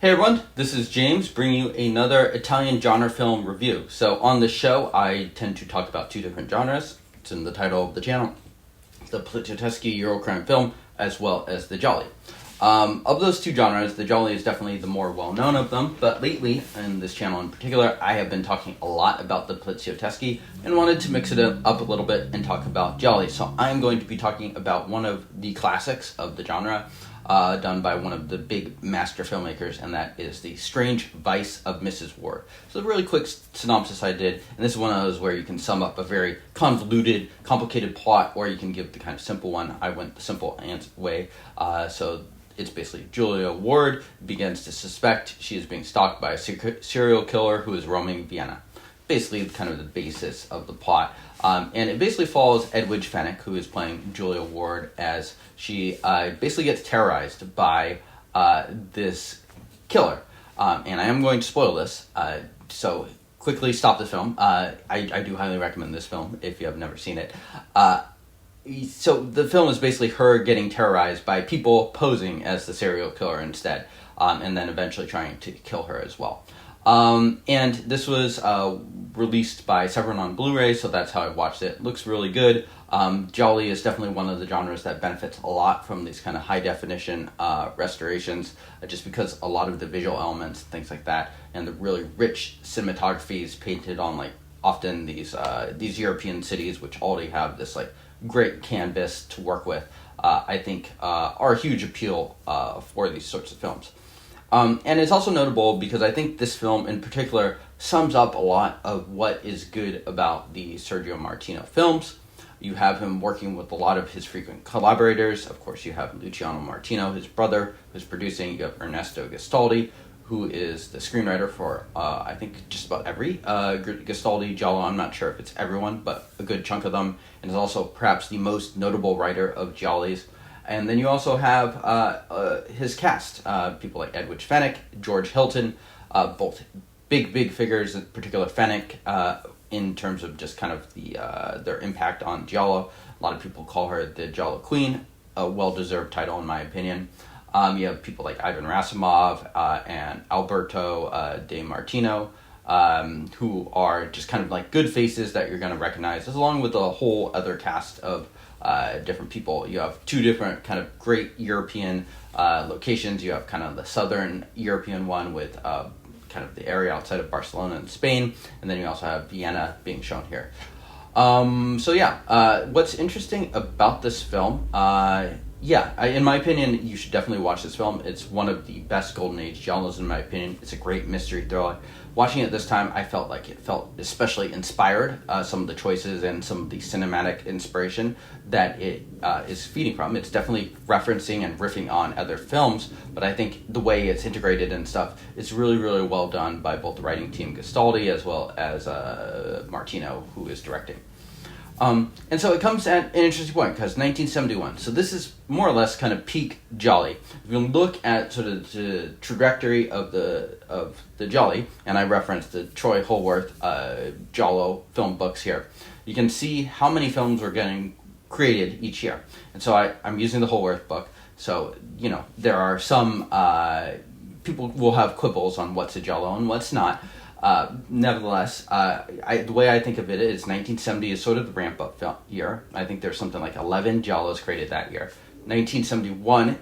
Hey everyone, this is James bringing you another Italian genre film review. So on the show, I tend to talk about two different genres. It's in the title of the channel. The poliziesque Eurocrime film, as well as the Gialli. Of those two genres, the Gialli is definitely the more well-known of them, but lately, in this channel in particular, I have been talking a lot about the poliziesque and wanted to mix it up a little bit and talk about Gialli. So I'm going to be talking about one of the classics of the genre, done by one of the big master filmmakers, and that is The Strange Vice of Mrs. Wardh. So a really quick synopsis I did, and this is one of those where you can sum up a very convoluted, complicated plot, or you can give the kind of simple one. I went the simple way. So it's basically Giulia Wardh begins to suspect she is being stalked by a serial killer who is roaming Vienna. Basically kind of the basis of the plot. And it basically follows Edwidge Fenwick, who is playing Giulia Wardh, as she basically gets terrorized by this killer. And I am going to spoil this, so quickly stop the film. I do highly recommend this film if you have never seen it. So the film is basically her getting terrorized by people posing as the serial killer instead, and then eventually trying to kill her as well. And this was released by Severin on Blu-ray, so that's how I watched it. It looks really good. Gialli is definitely one of the genres that benefits a lot from these kind of high-definition restorations, just because a lot of the visual elements, things like that, and the really rich cinematography is painted on, like, often these European cities, which already have this, like, great canvas to work with, I think are a huge appeal for these sorts of films. And it's also notable because I think this film in particular sums up a lot of what is good about the Sergio Martino films. You have him working with a lot of his frequent collaborators. Of course, you have Luciano Martino, his brother, who's producing. You have Ernesto Gastaldi, who is the screenwriter for, I think, just about every Gastaldi Giallo. I'm not sure if it's everyone, but a good chunk of them. And is also perhaps the most notable writer of Giallis. And then you also have his cast, people like Edwidge Fenwick, George Hilton, both big figures, in particular Fenwick, in terms of just kind of their impact on Giallo. A lot of people call her the Giallo Queen, a well-deserved title in my opinion. You have people like Ivan Rasimov and Alberto De Martino, who are just kind of like good faces that you're going to recognize, along with a whole other cast of different people. You have two different kind of great European locations. You have kind of the southern European one with kind of the area outside of Barcelona in Spain, and then you also have Vienna being shown here. What's interesting about this film, in my opinion, you should definitely watch this film. It's one of the best Golden Age Giallos in my opinion. It's a great mystery thriller. Watching it this time, I felt like it felt especially inspired, some of the choices and some of the cinematic inspiration that it is feeding from. It's definitely referencing and riffing on other films, but I think the way it's integrated and stuff, it's really, really well done by both the writing team Gastaldi as well as Martino, who is directing. And so it comes at an interesting point, because 1971. So this is more or less kind of peak Gialli. If you look at sort of the trajectory of the Gialli, and I referenced the Troy Holworth Giallo film books here, you can see how many films were getting created each year. And so I'm using the Holworth book. So, there are some people will have quibbles on what's a Giallo and what's not. Nevertheless, the way I think of it is 1970 is sort of the ramp-up year. I think there's something like 11 Giallos created that year. 1971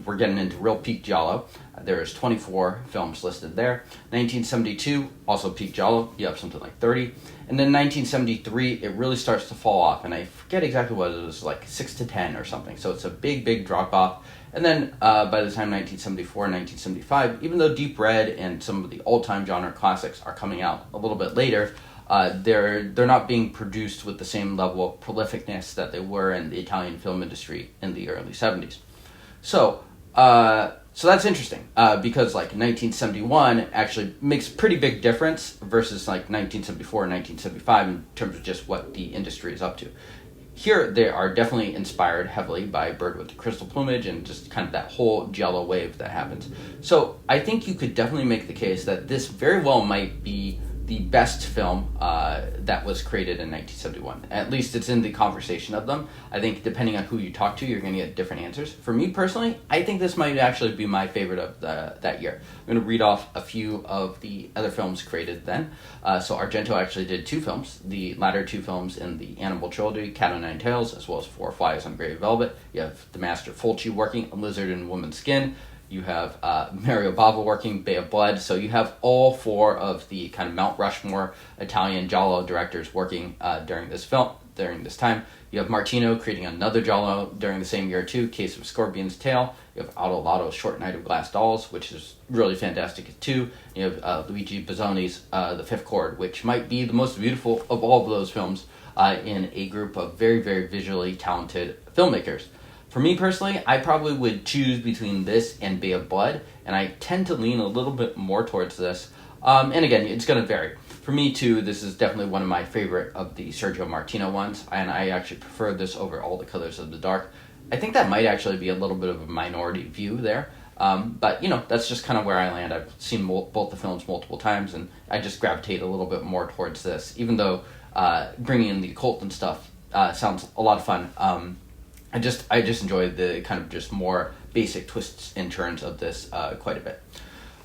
we're getting into real peak Giallo. There's 24 films listed there. 1972, also peak Giallo. You have something like 30. And then 1973, it really starts to fall off. And I forget exactly what it was, like 6 to 10 or something. So it's a big drop-off. And then by the time 1974 and 1975, even though Deep Red and some of the old-time genre classics are coming out a little bit later, they're not being produced with the same level of prolificness that they were in the Italian film industry in the early 70s. So that's interesting, because like 1971 actually makes a pretty big difference versus like 1974 and 1975 in terms of just what the industry is up to. Here, they are definitely inspired heavily by Bird with the Crystal Plumage and just kind of that whole Giallo wave that happens. So I think you could definitely make the case that this very well might be the best film that was created in 1971. At least it's in the conversation of them. I think depending on who you talk to, you're going to get different answers. For me personally, I think this might actually be my favorite of that year. I'm going to read off a few of the other films created then. So Argento actually did 2 films, the latter 2 films in the Animal trilogy, Cat o' Nine Tails, as well as Four Flies on Gray Velvet. You have the master Fulci working A Lizard in Woman's Skin. You have Mario Bava working Bay of Blood. So you have all 4 of the kind of Mount Rushmore Italian Giallo directors working during this time. You have Martino creating another Giallo during the same year too, Case of Scorpion's Tail. You have Otto Lotto's Short Night of Glass Dolls, which is really fantastic too. You have Luigi Bazzoni's The Fifth Chord, which might be the most beautiful of all of those films in a group of very, very visually talented filmmakers. For me personally, I probably would choose between this and Bay of Blood, and I tend to lean a little bit more towards this. And again, it's going to vary. For me too, this is definitely one of my favorite of the Sergio Martino ones, and I actually prefer this over All the Colors of the Dark. I think that might actually be a little bit of a minority view there, but that's just kind of where I land. I've seen both the films multiple times, and I just gravitate a little bit more towards this, even though bringing in the occult and stuff sounds a lot of fun. I just enjoy the kind of just more basic twists and turns of this quite a bit.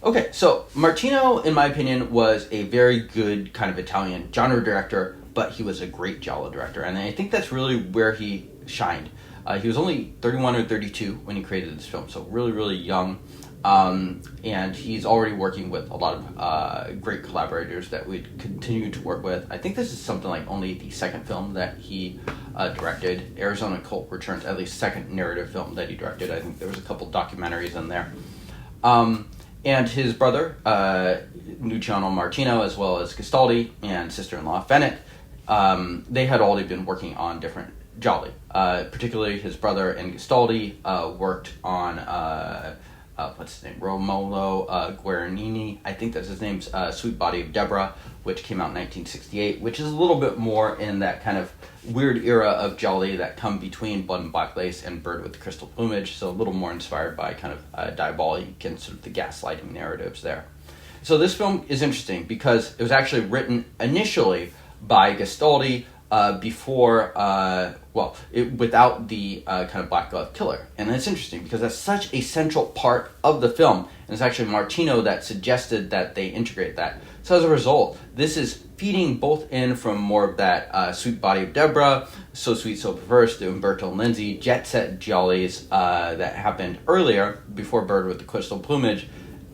Okay, so Martino, in my opinion, was a very good kind of Italian genre director, but he was a great Giallo director, and I think that's really where he shined. He was only 31 or 32 when he created this film, so really, really young, and he's already working with a lot of great collaborators that we'd continue to work with. I think this is something like only the second film that he directed. Arizona Cult Returns, at least second narrative film that he directed. I think there was a couple documentaries in there. And his brother, Luciano Martino, as well as Gastaldi and sister-in-law Fenech, they had already been working on different Gialli. Particularly his brother and Gastaldi worked on, what's his name, Romolo Guarini, I think that's his name's Sweet Body of Deborah, which came out in 1968, which is a little bit more in that kind of weird era of Gialli that come between Blood and Black Lace and Bird with the Crystal Plumage, so a little more inspired by kind of diabolic and sort of the gaslighting narratives there. So this film is interesting because it was actually written initially by Gastaldi without the kind of Black Glove Killer. And it's interesting because that's such a central part of the film, and it's actually Martino that suggested that they integrate that. So as a result, this is feeding both in from more of that Sweet Body of Deborah, So Sweet, So Perverse, the Umberto Lenzi jet set Giallis that happened earlier before Bird with the Crystal Plumage,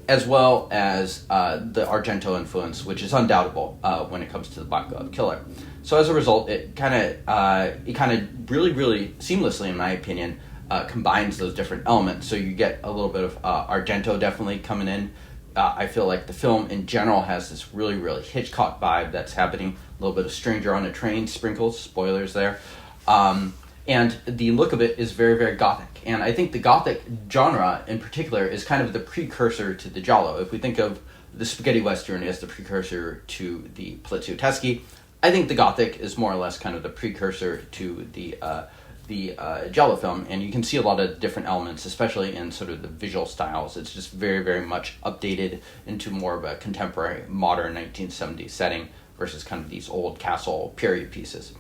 as well as the Argento influence, which is undoubtable when it comes to the Black Glove Killer. So as a result, it kind of really, really seamlessly, in my opinion, combines those different elements. So you get a little bit of Argento definitely coming in. I feel like the film in general has this really, really Hitchcock vibe that's happening. A little bit of Stranger on a Train sprinkles, spoilers there. And the look of it is very, very Gothic. And I think the Gothic genre in particular is kind of the precursor to the Giallo. If we think of the spaghetti western as the precursor to the Poliziotteschi, I think the Gothic is more or less kind of the precursor to the Giallo film, and you can see a lot of different elements, especially in sort of the visual styles. It's just very, very much updated into more of a contemporary, modern 1970s setting versus kind of these old castle period pieces.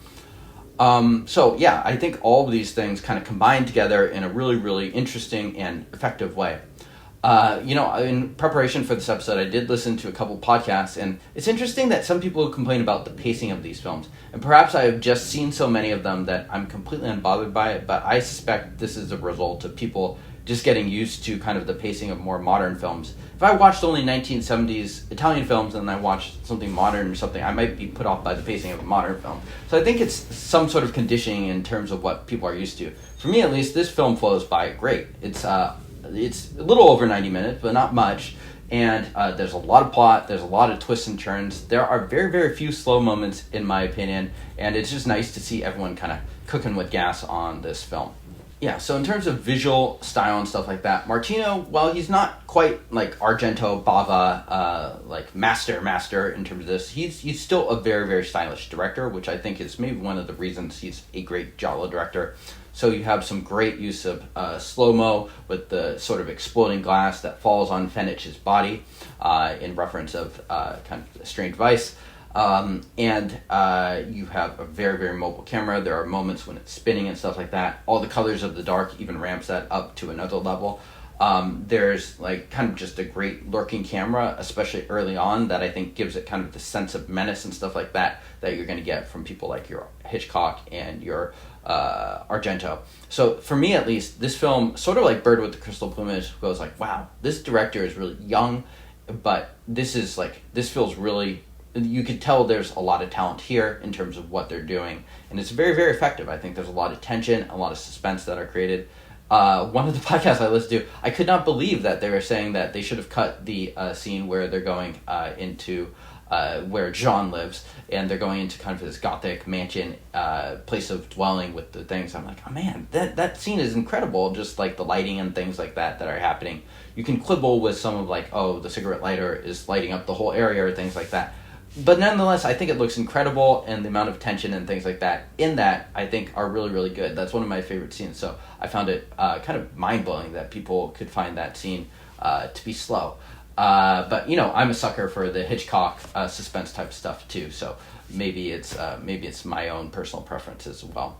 I think all of these things kind of combine together in a really, really interesting and effective way. In preparation for this episode, I did listen to a couple podcasts, and it's interesting that some people complain about the pacing of these films. And perhaps I have just seen so many of them that I'm completely unbothered by it, but I suspect this is a result of people just getting used to kind of the pacing of more modern films. If I watched only 1970s Italian films and I watched something modern or something, I might be put off by the pacing of a modern film. So I think it's some sort of conditioning in terms of what people are used to. For me, at least, this film flows by great. It's a little over 90 minutes, but not much. And there's a lot of plot, there's a lot of twists and turns. There are very, very few slow moments, in my opinion. And it's just nice to see everyone kind of cooking with gas on this film. Yeah, so in terms of visual style and stuff like that, Martino, while he's not quite like Argento, Bava, like master in terms of this, he's still a very, very stylish director, which I think is maybe one of the reasons he's a great Giallo director. So you have some great use of slow-mo with the sort of exploding glass that falls on Fenich's body in reference of kind of a strange vice. And you have a very, very mobile camera. There are moments when it's spinning and stuff like that. All the colors of the dark even ramps that up to another level. There's like kind of just a great lurking camera, especially early on, that I think gives it kind of the sense of menace and stuff like that you're going to get from people like your Hitchcock and your Argento. So for me, at least, this film, sort of like Bird with the Crystal Plumage, goes like, wow, this director is really young, but this feels really, you could tell there's a lot of talent here in terms of what they're doing, and it's very, very effective. I think there's a lot of tension, a lot of suspense that are created. One of the podcasts I listened to, I could not believe that they were saying that they should have cut the scene where they're going into where Jean lives, and they're going into kind of this gothic mansion place of dwelling with the things. I'm like, oh man, that scene is incredible, just like the lighting and things like that are happening. You can quibble with some of like, oh, the cigarette lighter is lighting up the whole area or things like that. But nonetheless, I think it looks incredible, and the amount of tension and things like that in that, I think, are really, really good. That's one of my favorite scenes, so I found it kind of mind-blowing that people could find that scene to be slow. But, I'm a sucker for the Hitchcock suspense type stuff, too, so maybe it's my own personal preference as well.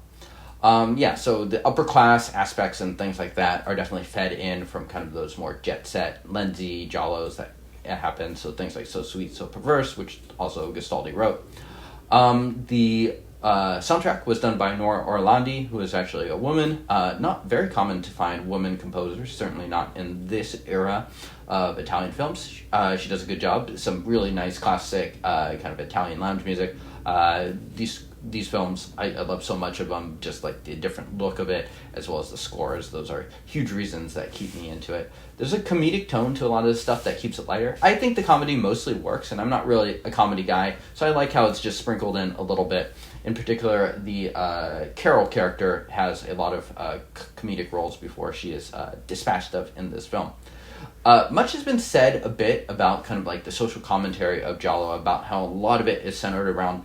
So the upper class aspects and things like that are definitely fed in from kind of those more jet-set, lensy giallos that happen, so things like So Sweet, So Perverse, which also Gastaldi wrote. The soundtrack was done by Nora Orlandi, who is actually a woman. Not very common to find woman composers, certainly not in this era of Italian films. She does a good job. Some really nice classic kind of Italian lounge music. These films, I love so much of them, just like the different look of it, as well as the scores. Those are huge reasons that keep me into it. There's a comedic tone to a lot of this stuff that keeps it lighter. I think the comedy mostly works, and I'm not really a comedy guy, so I like how it's just sprinkled in a little bit. In particular, the Carol character has a lot of comedic roles before she is dispatched of in this film. Much has been said a bit about kind of like the social commentary of Giallo, about how a lot of it is centered around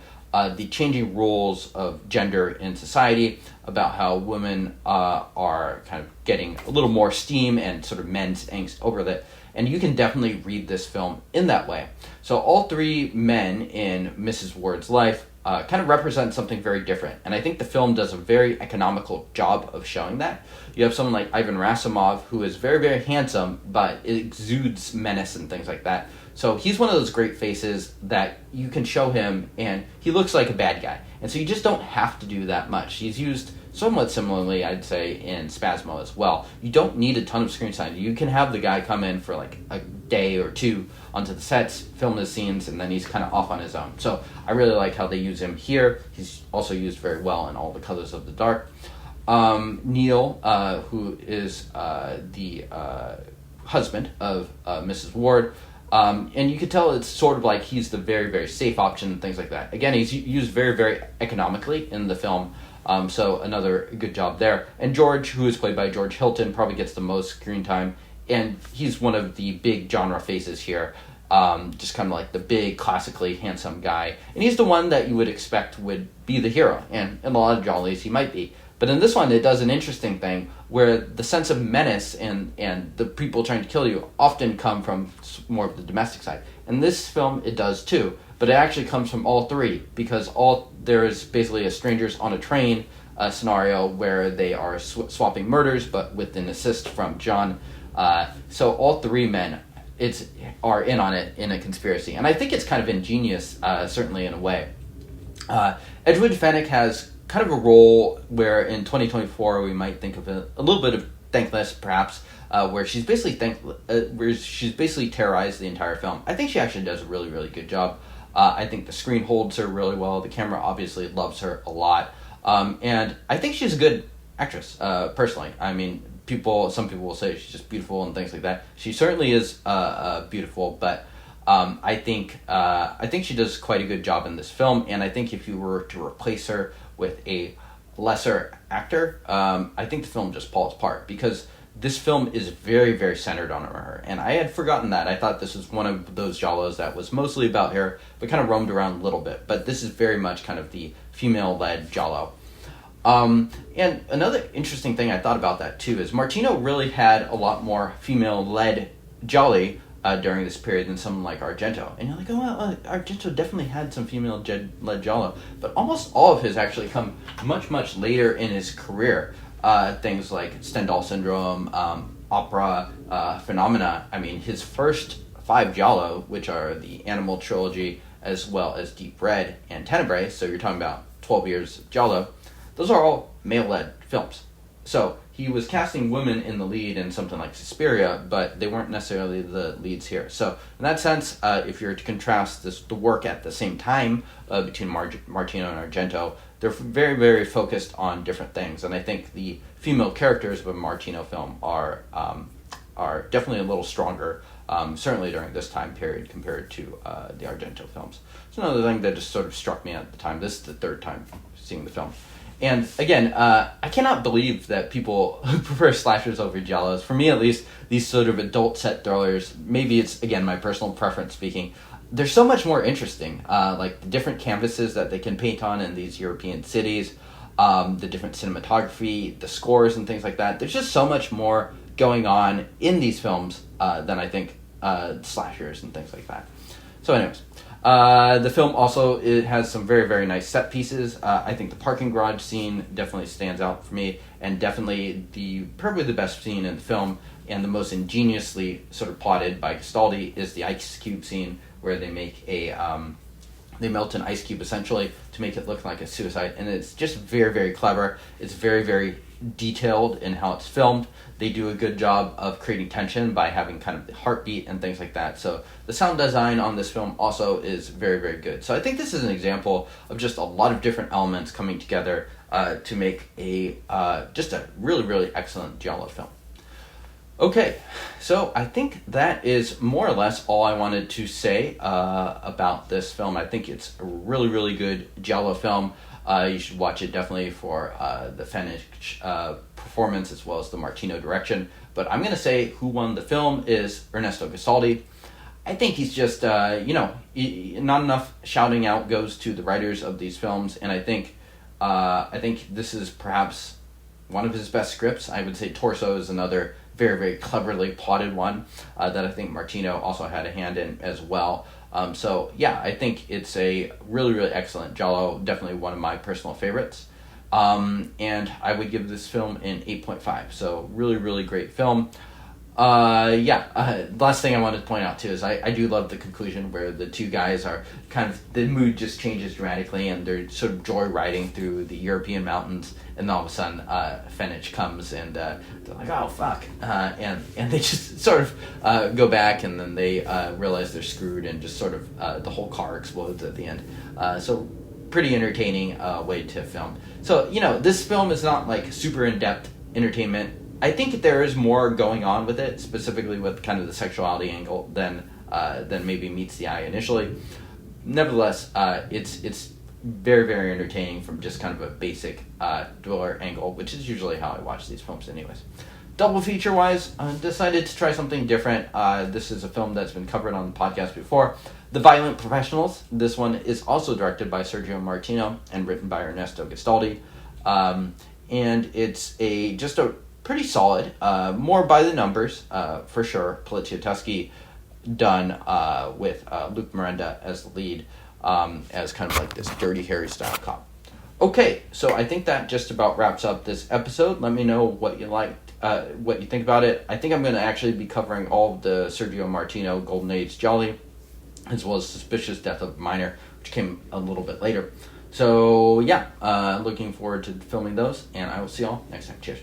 the changing roles of gender in society, about how women are kind of getting a little more steam and sort of men's angst over that. And you can definitely read this film in that way. So all three men in Mrs. Ward's life kind of represent something very different. And I think the film does a very economical job of showing that. You have someone like Ivan Rasimov, who is very, very handsome, but exudes menace and things like that. So he's one of those great faces that you can show him, and he looks like a bad guy. And so you just don't have to do that much. He's used somewhat similarly, I'd say, in Spasmo as well. You don't need a ton of screen time. You can have the guy come in for like a day or two onto the sets, film his scenes, and then he's kind of off on his own. So I really like how they use him here. He's also used very well in All the Colors of the Dark. Neil, who is the husband of Mrs. Wardh, and you could tell it's sort of like he's the very, very safe option and things like that. Again, he's used very, very economically in the film, so another good job there. And George, who is played by George Hilton, probably gets the most screen time, and he's one of the big genre faces here, just kind of like the big, classically handsome guy. And he's the one that you would expect would be the hero, and in a lot of Giallis he might be. But in this one, it does an interesting thing where the sense of menace and the people trying to kill you often come from more of the domestic side. In this film, it does too, but it actually comes from all three, because there is basically a strangers on a train scenario where they are swapping murders, but with an assist from John. So all three men are in on it in a conspiracy. And I think it's kind of ingenious, certainly in a way. Edwidge Fenech has kind of a role where in 2024 we might think of a little bit of Thankless, perhaps, where she's basically terrorized the entire film. I think she actually does a really, really good job. I think the screen holds her really well. The camera obviously loves her a lot, and I think she's a good actress. Personally, I mean, some people will say she's just beautiful and things like that. She certainly is beautiful, but I think she does quite a good job in this film. And I think if you were to replace her with a lesser actor, I think the film just falls apart, because this film is very, very centered on her. And I had forgotten that. I thought this was one of those giallos that was mostly about her, but kind of roamed around a little bit. But this is very much kind of the female-led giallo. And another interesting thing I thought about that too is Martino really had a lot more female-led Gialli during this period than someone like Argento. And you're like, oh, well, Argento definitely had some female-led Giallo, but almost all of his actually come much, much later in his career. Things like Stendhal Syndrome, Opera, Phenomena. I mean, his first 5 Giallo, which are the Animal Trilogy, as well as Deep Red and Tenebrae, so you're talking about 12 years of Giallo, those are all male-led films. So he was casting women in the lead in something like Suspiria, but they weren't necessarily the leads here. So in that sense, if you're to contrast the work at the same time between Martino and Argento, they're very, very focused on different things. And I think the female characters of a Martino film are definitely a little stronger, certainly during this time period compared to the Argento films. It's another thing that just sort of struck me at the time. This is the third time seeing the film. And again, I cannot believe that people prefer slashers over giallos. For me, at least, these sort of adult set thrillers, maybe it's, again, my personal preference speaking, they're so much more interesting. Like the different canvases that they can paint on in these European cities, the different cinematography, the scores and things like that. There's just so much more going on in these films than I think slashers and things like that. So anyways, the film also, it has some very, very nice set pieces. I think the parking garage scene definitely stands out for me, and definitely probably the best scene in the film, and the most ingeniously sort of plotted by Castaldi, is the ice cube scene where they make they melt an ice cube essentially to make it look like a suicide, and it's just very, very clever. It's very, very detailed in how it's filmed. They do a good job of creating tension by having kind of the heartbeat and things like that. So the sound design on this film also is very, very good. So I think this is an example of just a lot of different elements coming together to make just a really, really excellent giallo film. Okay, so I think that is more or less all I wanted to say about this film. I think it's a really, really good giallo film. You should watch it definitely for the Fenech performance as well as the Martino direction. But I'm going to say who won the film is Ernesto Castaldi. I think he's just, not enough shouting out goes to the writers of these films, and I think this is perhaps one of his best scripts. I would say Torso is another very, very cleverly plotted one that I think Martino also had a hand in as well. So yeah, I think it's a really, really excellent giallo, definitely one of my personal favorites. And I would give this film an 8.5. So really, really great film. Last thing I wanted to point out too is I do love the conclusion where the two guys are kind of, the mood just changes dramatically and they're sort of joyriding through the European mountains, and all of a sudden Fenech comes and they're like, oh fuck, and they just sort of go back, and then they realize they're screwed, and just sort of the whole car explodes at the end. So pretty entertaining way to film. So this film is not like super in-depth entertainment. I think there is more going on with it, specifically with kind of the sexuality angle than maybe meets the eye initially. Nevertheless, it's very, very entertaining from just kind of a basic thriller angle, which is usually how I watch these films anyways. Double feature-wise, decided to try something different. This is a film that's been covered on the podcast before. The Violent Professionals. This one is also directed by Sergio Martino and written by Ernesto Castaldi. And it's just a pretty solid, more by the numbers, for sure. Polizioteschi done with Luke Miranda as the lead, as kind of like this Dirty Harry style cop. Okay, so I think that just about wraps up this episode. Let me know what you liked, what you think about it. I think I'm going to actually be covering all of the Sergio Martino Golden Age Gialli, as well as Suspicious Death of a Minor, which came a little bit later. So yeah, looking forward to filming those, and I will see y'all next time. Cheers.